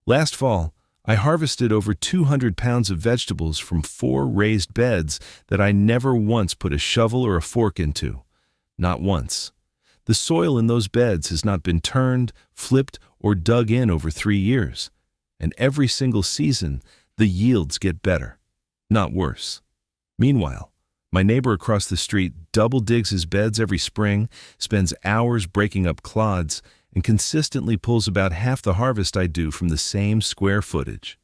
Last fall, I harvested over 200 pounds of vegetables from 4 raised beds that I never once put a shovel or a fork into. Not once. The soil in those beds has not been turned, flipped, or dug in over 3 years. And every single season, the yields get better, not worse. Meanwhile, my neighbor across the street double digs his beds every spring, spends hours breaking up clods, and consistently pulls about half the harvest I do from the same square footage.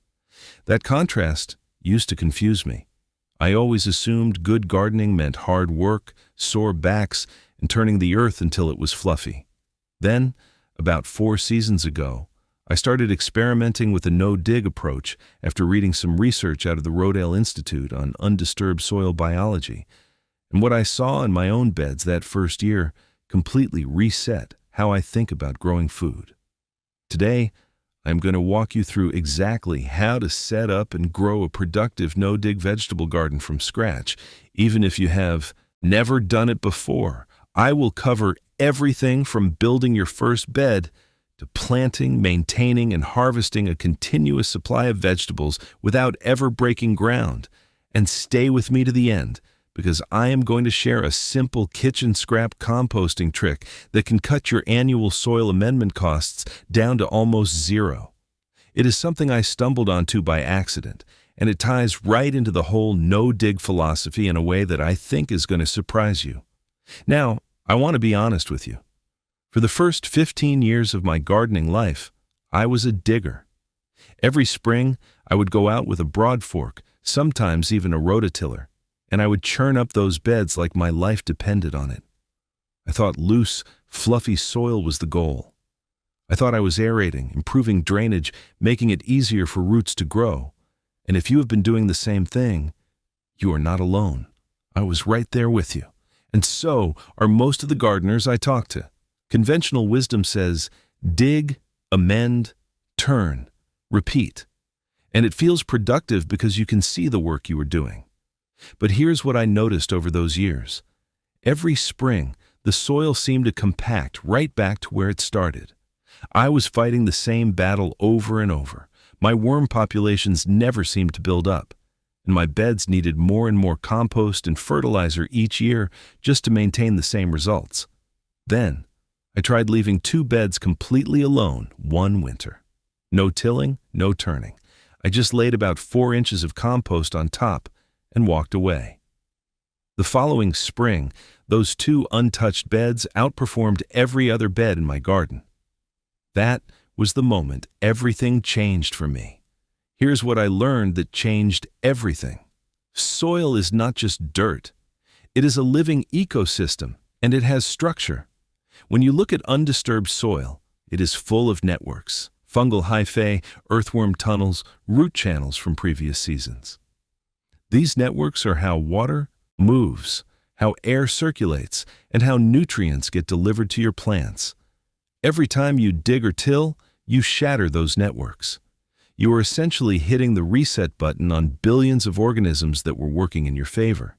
That contrast used to confuse me. I always assumed good gardening meant hard work, sore backs, and turning the earth until it was fluffy. Then, about 4 seasons ago, I started experimenting with a no-dig approach after reading some research out of the Rodale Institute on undisturbed soil biology, and what I saw in my own beds that first year completely reset how I think about growing food. Today, I'm going to walk you through exactly how to set up and grow a productive no-dig vegetable garden from scratch, even if you have never done it before. I will cover everything from building your first bed to planting, maintaining, and harvesting a continuous supply of vegetables without ever breaking ground. And stay with me to the end, because I am going to share a simple kitchen scrap composting trick that can cut your annual soil amendment costs down to almost zero. It is something I stumbled onto by accident, and it ties right into the whole no-dig philosophy in a way that I think is going to surprise you. Now, I want to be honest with you. For the first 15 years of my gardening life, I was a digger. Every spring, I would go out with a broad fork, sometimes even a rototiller, and I would churn up those beds like my life depended on it. I thought loose, fluffy soil was the goal. I thought I was aerating, improving drainage, making it easier for roots to grow. And if you have been doing the same thing, you are not alone. I was right there with you. And so are most of the gardeners I talk to. Conventional wisdom says, dig, amend, turn, repeat. And it feels productive because you can see the work you are doing. But here's what I noticed over those years. Every spring, the soil seemed to compact right back to where it started. I was fighting the same battle over and over. My worm populations never seemed to build up, and my beds needed more and more compost and fertilizer each year just to maintain the same results. Then, I tried leaving 2 beds completely alone one winter. No tilling, no turning. I just laid about 4 inches of compost on top and walked away. The following spring, those 2 untouched beds outperformed every other bed in my garden. That was the moment everything changed for me. Here's what I learned that changed everything. Soil is not just dirt. It is a living ecosystem, and it has structure. When you look at undisturbed soil, it is full of networks, fungal hyphae, earthworm tunnels, root channels from previous seasons. These networks are how water moves, how air circulates, and how nutrients get delivered to your plants. Every time you dig or till, you shatter those networks. You are essentially hitting the reset button on billions of organisms that were working in your favor.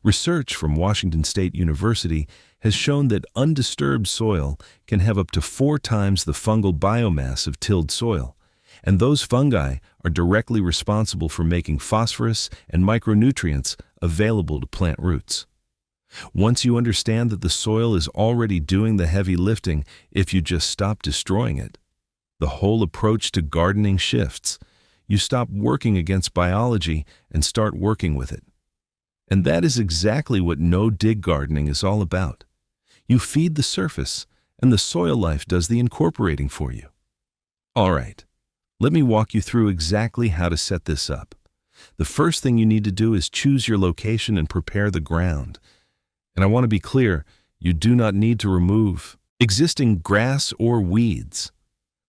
Research from Washington State University has shown that undisturbed soil can have up to 4 times the fungal biomass of tilled soil, and those fungi are directly responsible for making phosphorus and micronutrients available to plant roots. Once you understand that the soil is already doing the heavy lifting if you just stop destroying it, the whole approach to gardening shifts. You stop working against biology and start working with it. And that is exactly what no-dig gardening is all about. You feed the surface, and the soil life does the incorporating for you. All right, let me walk you through exactly how to set this up. The first thing you need to do is choose your location and prepare the ground. And I want to be clear, you do not need to remove existing grass or weeds.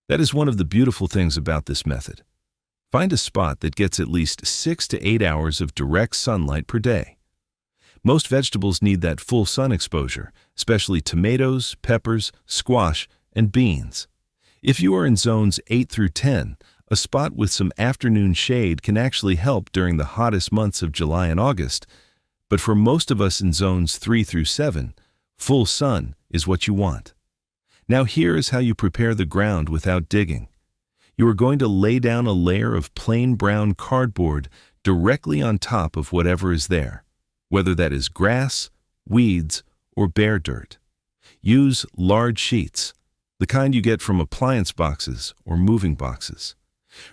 That is one of the beautiful things about this method. Find a spot that gets at least 6 to 8 hours of direct sunlight per day. Most vegetables need that full sun exposure, especially tomatoes, peppers, squash, and beans. If you are in zones 8 through 10, a spot with some afternoon shade can actually help during the hottest months of July and August. But for most of us in zones 3 through 7, full sun is what you want. Now here is how you prepare the ground without digging. You are going to lay down a layer of plain brown cardboard directly on top of whatever is there, whether that is grass, weeds, or bare dirt. Use large sheets, the kind you get from appliance boxes or moving boxes.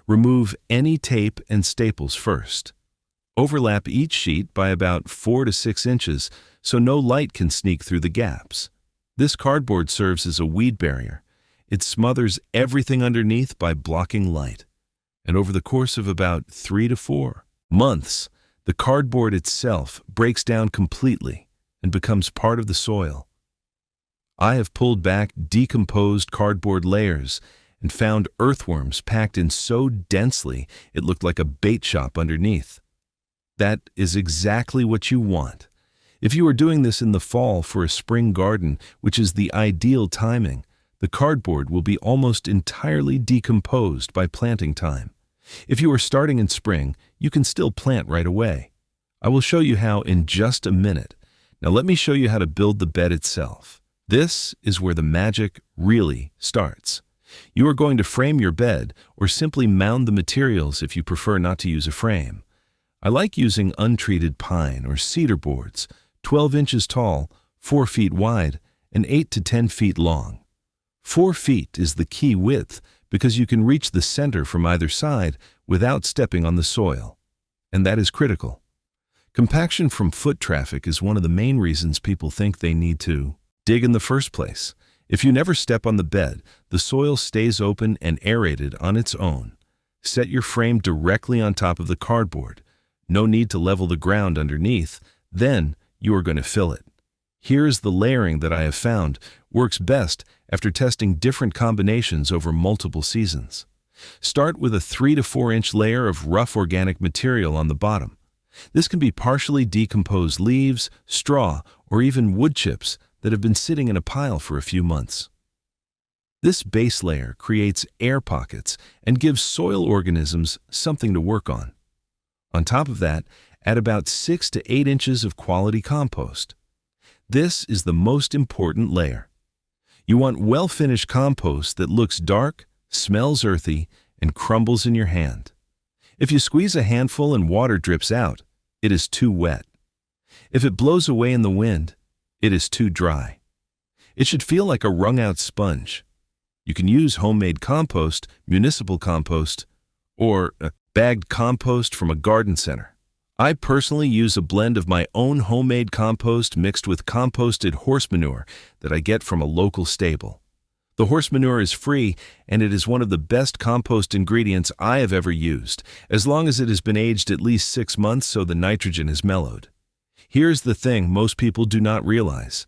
Remove any tape and staples first. Overlap each sheet by about 4 to 6 inches so no light can sneak through the gaps. This cardboard serves as a weed barrier. It smothers everything underneath by blocking light. And over the course of about 3 to 4 months, the cardboard itself breaks down completely and becomes part of the soil. I have pulled back decomposed cardboard layers and found earthworms packed in so densely it looked like a bait shop underneath. That is exactly what you want. If you are doing this in the fall for a spring garden, which is the ideal timing, the cardboard will be almost entirely decomposed by planting time. If you are starting in spring, you can still plant right away. I will show you how in just a minute. Now let me show you how to build the bed itself. This is where the magic really starts. You are going to frame your bed or simply mound the materials if you prefer not to use a frame. I like using untreated pine or cedar boards, 12 inches tall, 4 feet wide, and 8 to 10 feet long. 4 feet is the key width because you can reach the center from either side without stepping on the soil. And that is critical. Compaction from foot traffic is one of the main reasons people think they need to dig in the first place. If you never step on the bed, the soil stays open and aerated on its own. Set your frame directly on top of the cardboard. No need to level the ground underneath. Then you are going to fill it. Here is the layering that I have found works best after testing different combinations over multiple seasons. Start with a 3 to 4 inch layer of rough organic material on the bottom. This can be partially decomposed leaves, straw, or even wood chips that have been sitting in a pile for a few months. This base layer creates air pockets and gives soil organisms something to work on. On top of that, add about 6 to 8 inches of quality compost. This is the most important layer. You want well-finished compost that looks dark, smells earthy, and crumbles in your hand. If you squeeze a handful and water drips out, it is too wet. If it blows away in the wind, it is too dry. It should feel like a wrung-out sponge. You can use homemade compost, municipal compost, or bagged compost from a garden center. I personally use a blend of my own homemade compost mixed with composted horse manure that I get from a local stable. The horse manure is free, and it is one of the best compost ingredients I have ever used, as long as it has been aged at least 6 months so the nitrogen is mellowed. Here's the thing most people do not realize.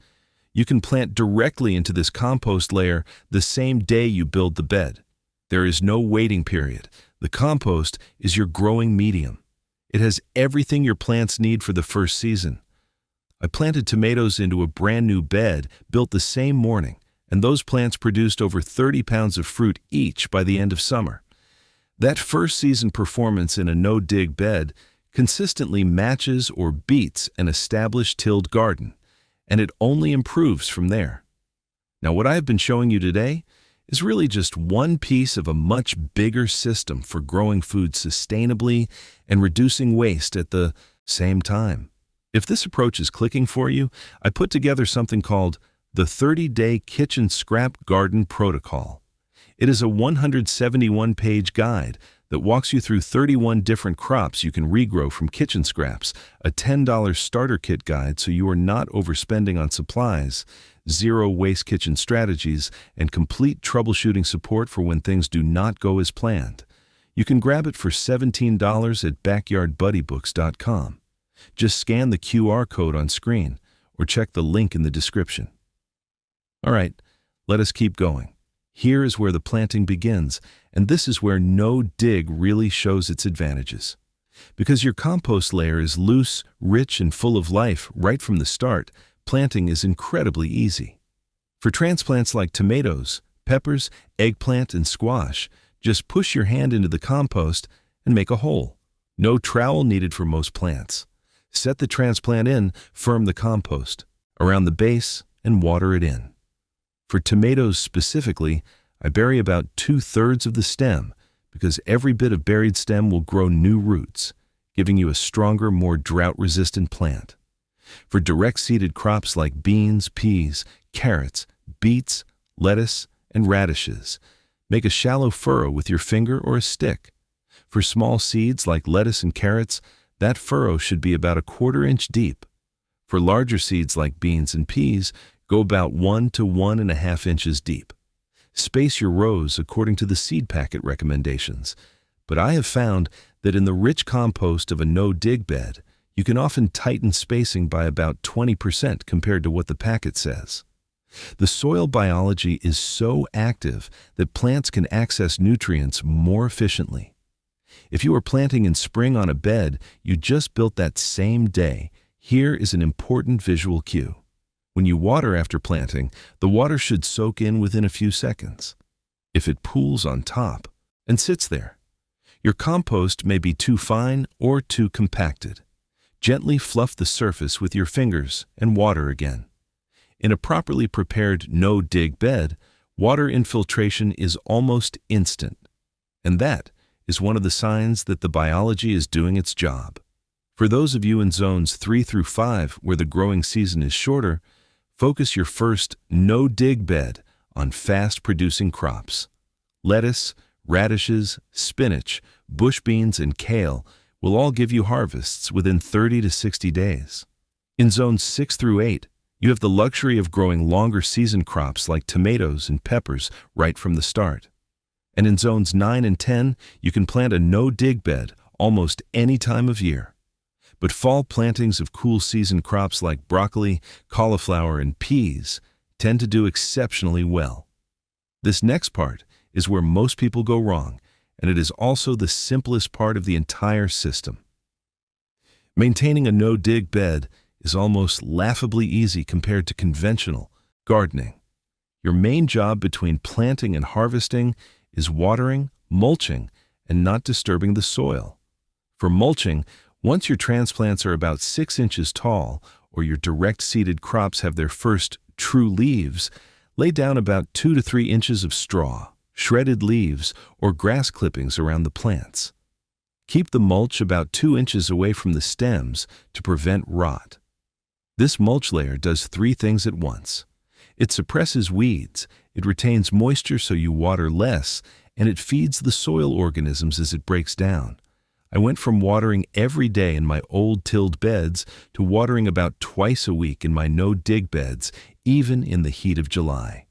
You can plant directly into this compost layer the same day you build the bed. There is no waiting period. The compost is your growing medium. It has everything your plants need for the first season. I planted tomatoes into a brand new bed built the same morning, and those plants produced over 30 pounds of fruit each by the end of summer. That first season performance in a no-dig bed consistently matches or beats an established tilled garden, and it only improves from there. Now, what I have been showing you today is really just one piece of a much bigger system for growing food sustainably and reducing waste at the same time. If this approach is clicking for you, I put together something called the 30-Day Kitchen Scrap Garden Protocol. It is a 171-page guide that walks you through 31 different crops you can regrow from kitchen scraps, a $10 starter kit guide so you are not overspending on supplies, zero-waste kitchen strategies, and complete troubleshooting support for when things do not go as planned. You can grab it for $17 at backyardbuddybooks.com. Just scan the QR code on screen or check the link in the description. All right, let us keep going. Here is where the planting begins, and this is where no-dig really shows its advantages. Because your compost layer is loose, rich, and full of life right from the start, planting is incredibly easy. For transplants like tomatoes, peppers, eggplant, and squash, just push your hand into the compost and make a hole. No trowel needed for most plants. Set the transplant in, firm the compost around the base, and water it in. For tomatoes specifically, I bury about 2/3 of the stem, because every bit of buried stem will grow new roots, giving you a stronger, more drought-resistant plant. For direct-seeded crops like beans, peas, carrots, beets, lettuce, and radishes, make a shallow furrow with your finger or a stick. For small seeds like lettuce and carrots, that furrow should be about 1/4 inch deep. For larger seeds like beans and peas, go about 1 to 1.5 inches deep. Space your rows according to the seed packet recommendations, but I have found that in the rich compost of a no-dig bed, you can often tighten spacing by about 20% compared to what the packet says. The soil biology is so active that plants can access nutrients more efficiently. If you are planting in spring on a bed you just built that same day, here is an important visual cue. When you water after planting, the water should soak in within a few seconds. If it pools on top and sits there, your compost may be too fine or too compacted. Gently fluff the surface with your fingers and water again. In a properly prepared no-dig bed, water infiltration is almost instant, and that is one of the signs that the biology is doing its job. For those of you in zones 3 through 5 where the growing season is shorter, focus your first no-dig bed on fast-producing crops. Lettuce, radishes, spinach, bush beans, and kale will all give you harvests within 30 to 60 days. In zones 6 through 8, you have the luxury of growing longer season crops like tomatoes and peppers right from the start. And in zones 9 and 10, you can plant a no-dig bed almost any time of year. But fall plantings of cool season crops like broccoli, cauliflower, and peas tend to do exceptionally well. This next part is where most people go wrong, and it is also the simplest part of the entire system. Maintaining a no-dig bed is almost laughably easy compared to conventional gardening. Your main job between planting and harvesting is watering, mulching, and not disturbing the soil. For mulching, once your transplants are about 6 inches tall or your direct-seeded crops have their first true leaves, lay down about 2 to 3 inches of straw, shredded leaves, or grass clippings around the plants. Keep the mulch about 2 inches away from the stems to prevent rot. This mulch layer does 3 things at once. It suppresses weeds, it retains moisture so you water less, and it feeds the soil organisms as it breaks down. I went from watering every day in my old tilled beds to watering about twice a week in my no-dig beds, even in the heat of July.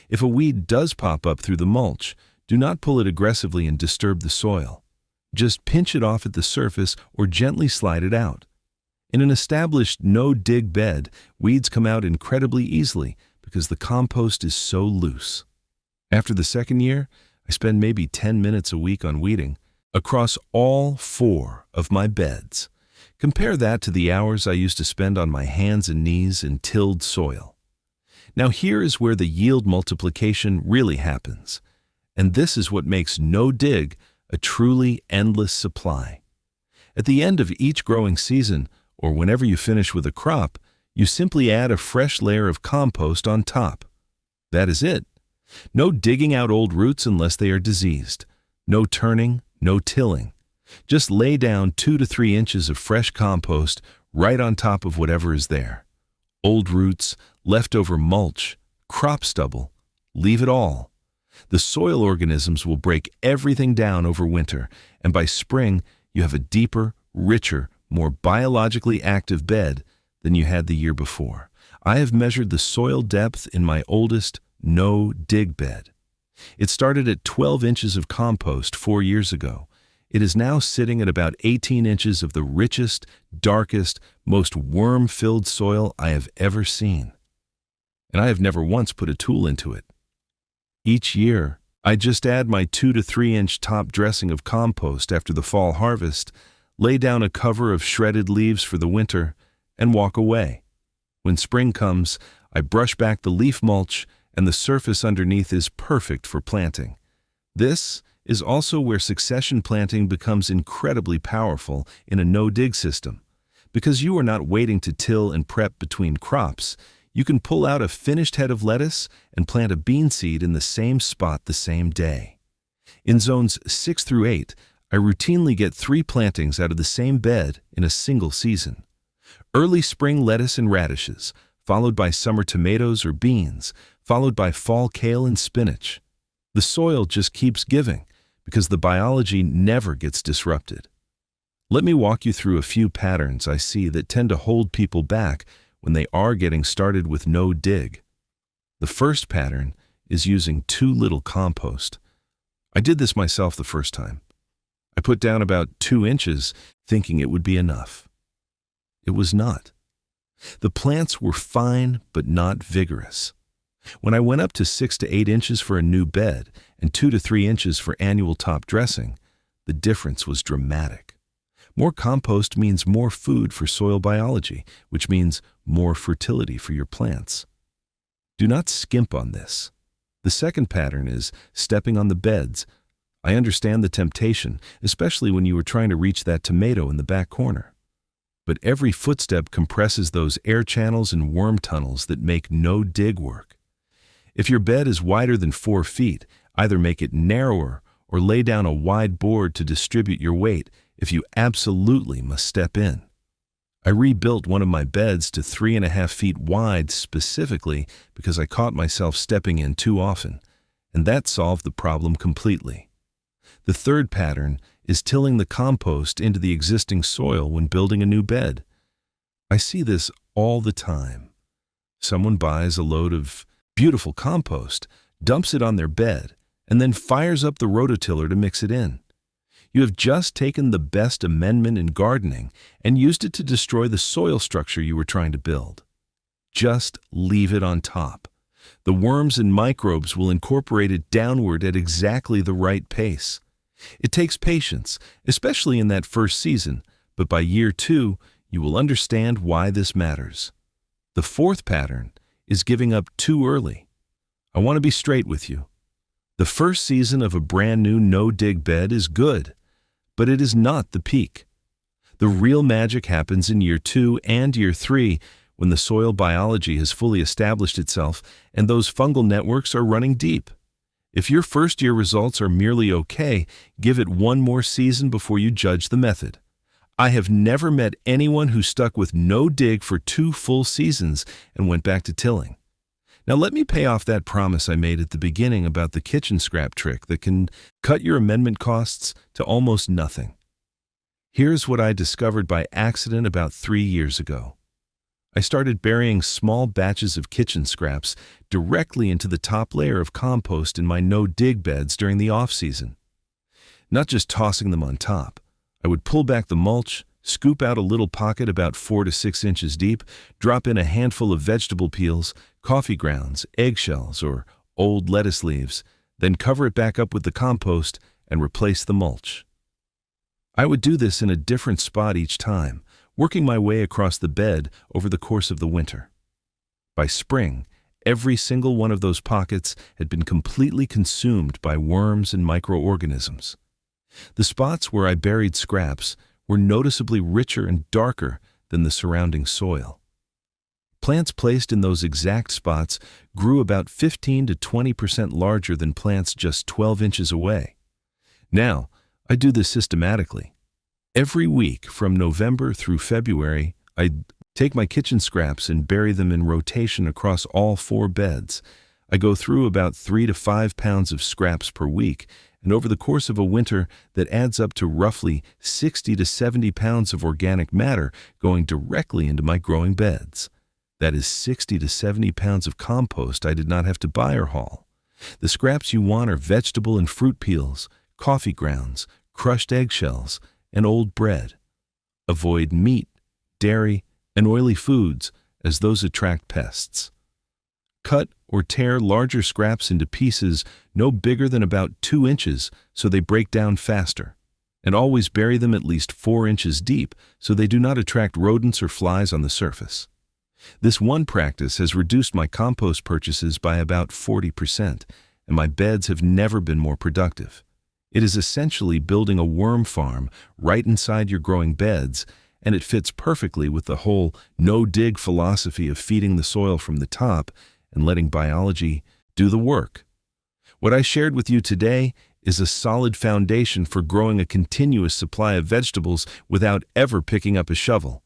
If a weed does pop up through the mulch, do not pull it aggressively and disturb the soil. Just pinch it off at the surface or gently slide it out. In an established no-dig bed, weeds come out incredibly easily because the compost is so loose. After the second year, I spend maybe 10 minutes a week on weeding across all 4 of my beds. Compare that to the hours I used to spend on my hands and knees in tilled soil. Now here is where the yield multiplication really happens, and this is what makes no-dig a truly endless supply. At the end of each growing season, or whenever you finish with a crop, you simply add a fresh layer of compost on top. That is it. No digging out old roots unless they are diseased. No turning, no tilling. Just lay down 2 to 3 inches of fresh compost right on top of whatever is there. Old roots, leftover mulch, crop stubble, leave it all. The soil organisms will break everything down over winter, and by spring you have a deeper, richer, more biologically active bed than you had the year before. I have measured the soil depth in my oldest no-dig bed. It started at 12 inches of compost 4 years ago. It is now sitting at about 18 inches of the richest, darkest, most worm-filled soil I have ever seen. And I have never once put a tool into it. Each year, I just add my 2 to 3 inch top dressing of compost after the fall harvest, lay down a cover of shredded leaves for the winter, and walk away. When spring comes, I brush back the leaf mulch, and the surface underneath is perfect for planting. This is also where succession planting becomes incredibly powerful in a no-dig system. Because you are not waiting to till and prep between crops, you can pull out a finished head of lettuce and plant a bean seed in the same spot the same day. In zones 6 through 8, I routinely get 3 plantings out of the same bed in a single season. Early spring lettuce and radishes, followed by summer tomatoes or beans, followed by fall kale and spinach. The soil just keeps giving because the biology never gets disrupted. Let me walk you through a few patterns I see that tend to hold people back when they are getting started with no dig. The first pattern is using too little compost. I did this myself the first time. I put down about 2 inches thinking it would be enough. It was not. The plants were fine but not vigorous. When I went up to 6 to 8 inches for a new bed and 2 to 3 inches for annual top dressing, the difference was dramatic. More compost means more food for soil biology, which means more fertility for your plants. Do not skimp on this. The second pattern is stepping on the beds. I understand the temptation, especially when you are trying to reach that tomato in the back corner. But every footstep compresses those air channels and worm tunnels that make no dig work. If your bed is wider than 4 feet, either make it narrower or lay down a wide board to distribute your weight if you absolutely must step in. I rebuilt one of my beds to 3.5 feet wide specifically because I caught myself stepping in too often, and that solved the problem completely. The third pattern is tilling the compost into the existing soil when building a new bed. I see this all the time. Someone buys a load of beautiful compost, dumps it on their bed, and then fires up the rototiller to mix it in. You have just taken the best amendment in gardening and used it to destroy the soil structure you were trying to build. Just leave it on top. The worms and microbes will incorporate it downward at exactly the right pace. It takes patience, especially in that first season, but by year 2, you will understand why this matters. The fourth pattern is giving up too early. I want to be straight with you. The first season of a brand new no-dig bed is good, but it is not the peak. The real magic happens in year 2 and year 3 when the soil biology has fully established itself and those fungal networks are running deep. If your first-year results are merely okay, give it one more season before you judge the method. I have never met anyone who stuck with no dig for 2 full seasons and went back to tilling. Now let me pay off that promise I made at the beginning about the kitchen scrap trick that can cut your amendment costs to almost nothing. Here's what I discovered by accident about 3 years ago. I started burying small batches of kitchen scraps directly into the top layer of compost in my no-dig beds during the off-season. Not just tossing them on top. I would pull back the mulch, scoop out a little pocket about 4 to 6 inches deep, drop in a handful of vegetable peels, coffee grounds, eggshells, or old lettuce leaves, then cover it back up with the compost and replace the mulch. I would do this in a different spot each time, working my way across the bed over the course of the winter. By spring, every single one of those pockets had been completely consumed by worms and microorganisms. The spots where I buried scraps were noticeably richer and darker than the surrounding soil. Plants placed in those exact spots grew about 15 to 20% larger than plants just 12 inches away. Now, I do this systematically. Every week from November through February, I take my kitchen scraps and bury them in rotation across all 4 beds. I go through about 3 to 5 pounds of scraps per week, and over the course of a winter that adds up to roughly 60 to 70 pounds of organic matter going directly into my growing beds. That is 60 to 70 pounds of compost I did not have to buy or haul. The scraps you want are vegetable and fruit peels, coffee grounds, crushed eggshells, and old bread. Avoid meat, dairy, and oily foods as those attract pests. Cut or tear larger scraps into pieces no bigger than about 2 inches so they break down faster, and always bury them at least 4 inches deep so they do not attract rodents or flies on the surface. This one practice has reduced my compost purchases by about 40%, and my beds have never been more productive. It is essentially building a worm farm right inside your growing beds, and it fits perfectly with the whole no-dig philosophy of feeding the soil from the top and letting biology do the work. What I shared with you today is a solid foundation for growing a continuous supply of vegetables without ever picking up a shovel.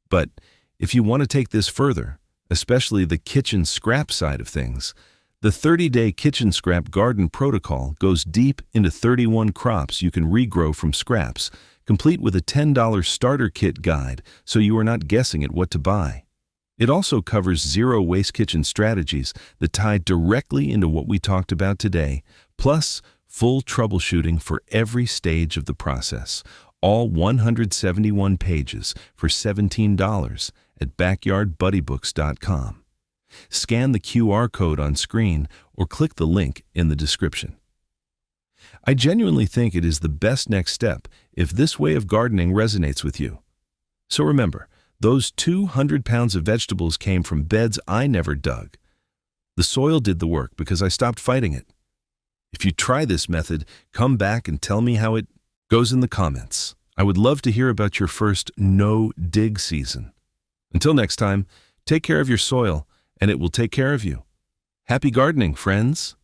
But if you want to take this further, especially the kitchen scrap side of things, the 30-day kitchen scrap garden protocol goes deep into 31 crops you can regrow from scraps, complete with a $10 starter kit guide so you are not guessing at what to buy. It also covers zero-waste kitchen strategies that tie directly into what we talked about today, plus full troubleshooting for every stage of the process, all 171 pages for $17 at backyardbuddybooks.com. Scan the QR code on screen or click the link in the description. I genuinely think it is the best next step if this way of gardening resonates with you. So remember, those 200 pounds of vegetables came from beds I never dug. The soil did the work because I stopped fighting it. If you try this method, come back and tell me how it goes in the comments. I would love to hear about your first no-dig season. Until next time, take care of your soil, and it will take care of you. Happy gardening, friends!